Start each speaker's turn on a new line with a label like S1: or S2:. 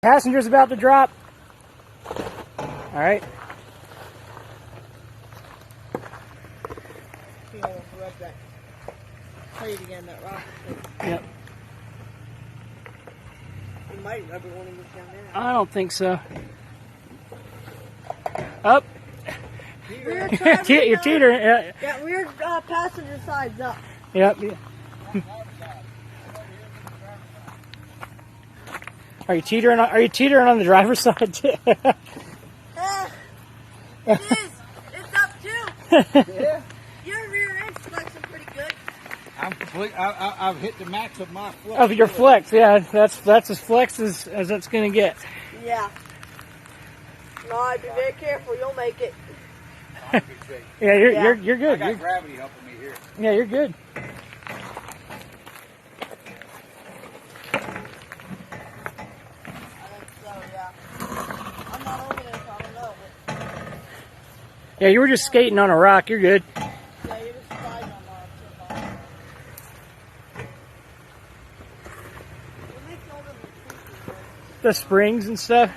S1: Passenger's about to drop. All right.
S2: You almost rubbed that plate again, that rock plate.
S1: Yep.
S2: You might rub it when it gets down there.
S1: I don't think so. Up.
S2: Rear
S1: You're teetering.
S2: Yeah, rear passenger side's up.
S1: Yep. Are you teetering? Are you teetering on the driver's side too?
S2: It is. It's up too.
S3: Yeah.
S2: Your rear end's flexing pretty good.
S3: I've hit the max of my flex.
S1: Of your flex, yeah. That's as flex as it's gonna get.
S2: Yeah. No, be very careful. You'll make it.
S1: Yeah, you're good.
S3: I got gravity helping me here.
S1: Yeah, you're good.
S2: I'm not over there, so I don't know.
S1: Yeah, you were just skating on a rock. You're good.
S2: Yeah, you're just sliding on
S1: The springs and stuff.